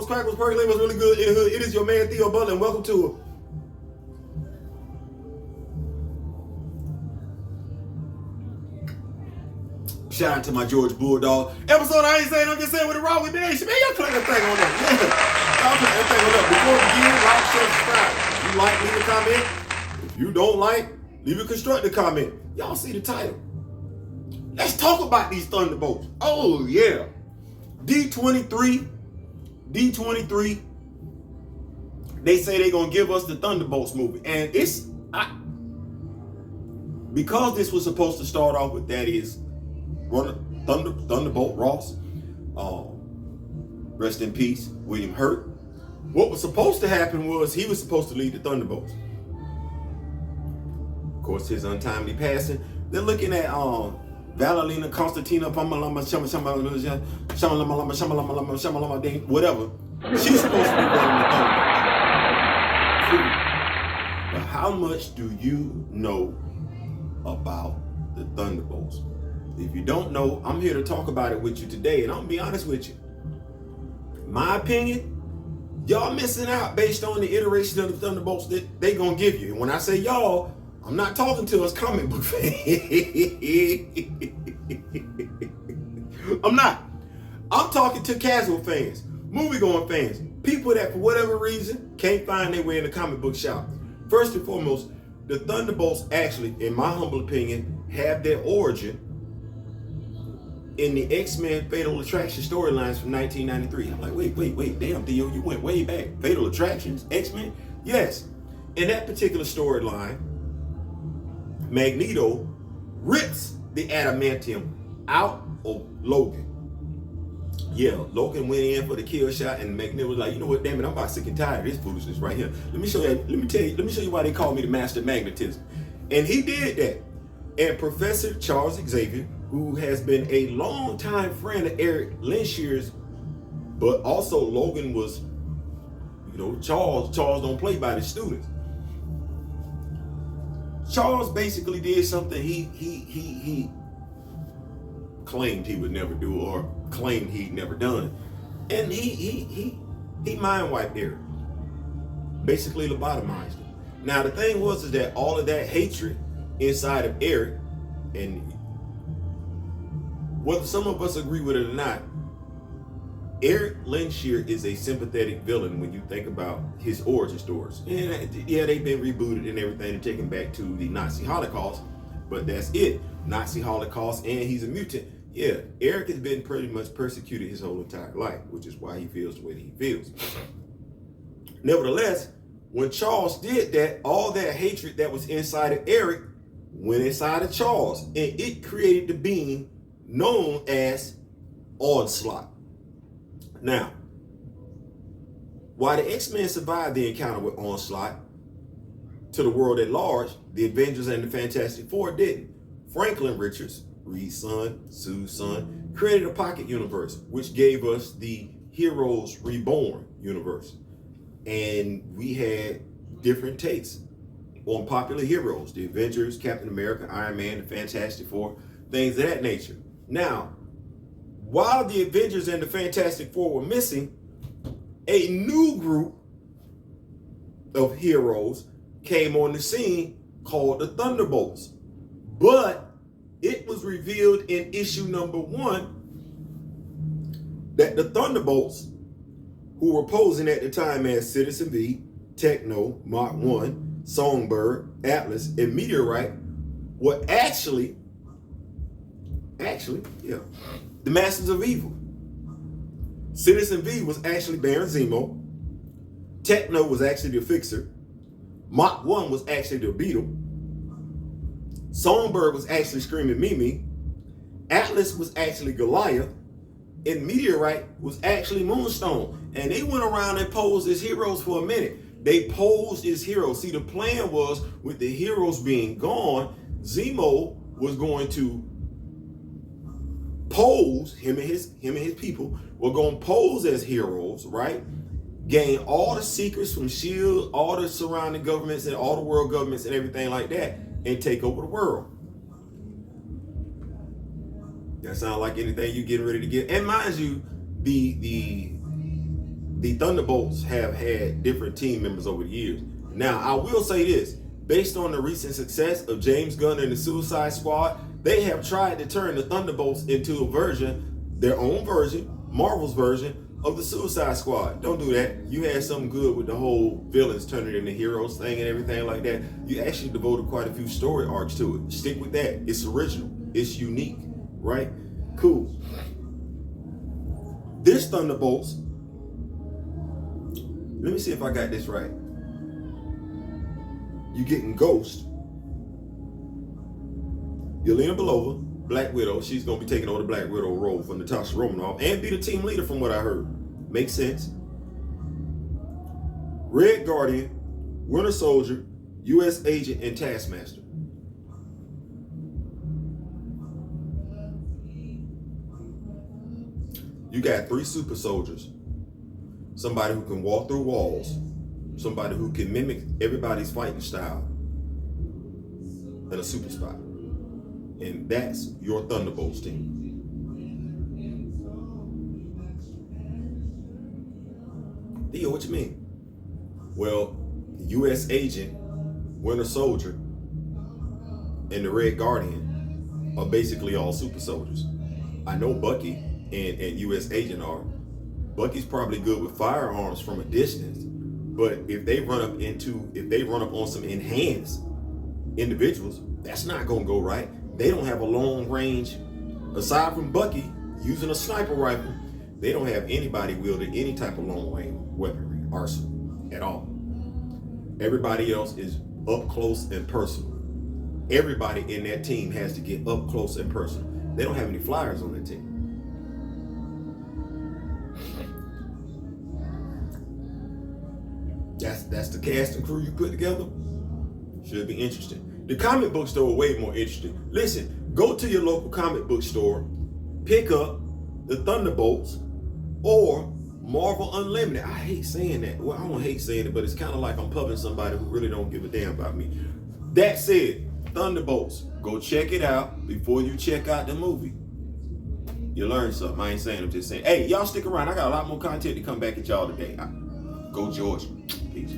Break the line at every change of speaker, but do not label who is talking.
what's crack, what's percolating, what's really good in the hood. It is your man Theo Butler, and welcome to shout out to my George Bulldog episode. I ain't saying, I'm just saying what is wrong with me. Man, y'all click that thing on there. Yeah. Y'all click that thing on up. Before we begin, like, share, subscribe. If you like, leave a comment. If you don't like, leave a constructive comment. Y'all see the title. Let's talk about these Thunderbolts. Oh, yeah. D23. They say they're going to give us the Thunderbolts movie. And because this was supposed to start off with that is Thunderbolt Ross. Rest in peace, William Hurt. What was supposed to happen was he was supposed to lead the Thunderbolts. Of course, his untimely passing. They're looking at Valentina Constantina whatever. She's supposed to be running the Thunderbolts. But how much do you know about the Thunderbolts? If you don't know, I'm here to talk about it with you today, and I'm gonna be honest with you. My opinion, y'all missing out based on the iteration of the Thunderbolts that they gonna give you. And when I say y'all, I'm not talking to us comic book fans. I'm not. I'm talking to casual fans, movie-going fans, people that for whatever reason can't find their way in the comic book shop. First and foremost, the Thunderbolts actually, in my humble opinion, have their origin in the XMen Fatal Attraction storylines from 1993. I'm like, wait, damn, Theo, you went way back. Fatal Attractions, X-Men? Yes. In that particular storyline, Magneto rips the adamantium out of Logan. Yeah, Logan went in for the kill shot, and Magneto was like, you know what, damn it, I'm about sick and tired of this foolishness right here. Let me show you why they call me the Master of Magnetism. And he did that. And Professor Charles Xavier, who has been a longtime friend of Eric Lenshier's, but also Logan was, Charles don't play by the students. Charles basically did something he claimed he would never do, or claimed he'd never done. And he mind wiped Eric. Basically lobotomized him. Now the thing was that all of that hatred inside of Eric, and whether some of us agree with it or not, Eric Lenshier is a sympathetic villain when you think about his origin stories. And yeah, they've been rebooted and everything and taken back to the Nazi Holocaust, but that's it. Nazi Holocaust, and he's a mutant. Yeah, Eric has been pretty much persecuted his whole entire life, which is why he feels the way that he feels. Nevertheless, when Charles did that, all that hatred that was inside of Eric went inside of Charles, and it created the being known as Onslaught. Now, while the X-Men survived the encounter with Onslaught, to the world at large, the Avengers and the Fantastic Four didn't. Franklin Richards, Reed's son, Sue's son, created a pocket universe, which gave us the Heroes Reborn universe. And we had different takes on popular heroes, the Avengers, Captain America, Iron Man, the Fantastic Four, things of that nature. Now, while the Avengers and the Fantastic Four were missing, a new group of heroes came on the scene called the Thunderbolts. But it was revealed in issue number 1 that the Thunderbolts, who were posing at the time as Citizen V, Techno, Mach 1, Songbird, Atlas, and Meteorite, were actually, the Masters of Evil. Citizen V was actually Baron Zemo. Techno was actually the Fixer. Mach 1 was actually the Beetle. Songbird was actually Screaming Mimi. Atlas was actually Goliath. And Meteorite was actually Moonstone. And they went around and posed as heroes for a minute. They posed as heroes. See, the plan was, with the heroes being gone, Zemo was going to pose, him and his people were going to pose as heroes, right? Gain all the secrets from S.H.I.E.L.D., all the surrounding governments and all the world governments and everything like that, and take over the world. That sounds like anything you getting ready to get. And mind you, the the Thunderbolts have had different team members over the years. Now, I will say this. Based on the recent success of James Gunn and the Suicide Squad, they have tried to turn the Thunderbolts into a version, their own version, Marvel's version, of the Suicide Squad. Don't do that. You had something good with the whole villains turning into heroes thing and everything like that. You actually devoted quite a few story arcs to it. Stick with that. It's original. It's unique, right? Cool. This Thunderbolts, let me see if I got this right. You getting Ghost, Yelena Belova, Black Widow. She's going to be taking over the Black Widow role from Natasha Romanoff and be the team leader from what I heard. Makes sense. Red Guardian, Winter Soldier, U.S. Agent, and Taskmaster. You got 3 super soldiers. Somebody who can walk through walls. Somebody who can mimic everybody's fighting style. And a super spy. And that's your Thunderbolts team. Theo, what you mean? Well, the U.S. Agent, Winter Soldier, and the Red Guardian are basically all super soldiers. I know Bucky and U.S. Agent are. Bucky's probably good with firearms from a distance, but if they run up on some enhanced individuals, that's not gonna go right. They don't have a long range, aside from Bucky using a sniper rifle, they don't have anybody wielding any type of long range weaponry arsenal at all. Everybody else is up close and personal. Everybody in that team has to get up close and personal. They don't have any flyers on that team. That's the cast and crew you put together. Should be interesting. The comic book store are way more interesting. Listen, go to your local comic book store, pick up the Thunderbolts or Marvel Unlimited. I hate saying that. Well, I don't hate saying it, but it's kind of like I'm pubbing somebody who really don't give a damn about me. That said, Thunderbolts, go check it out before you check out the movie. You learn something. I ain't saying, I'm just saying. Hey, y'all stick around. I got a lot more content to come back at y'all today. Go Georgia. Peace.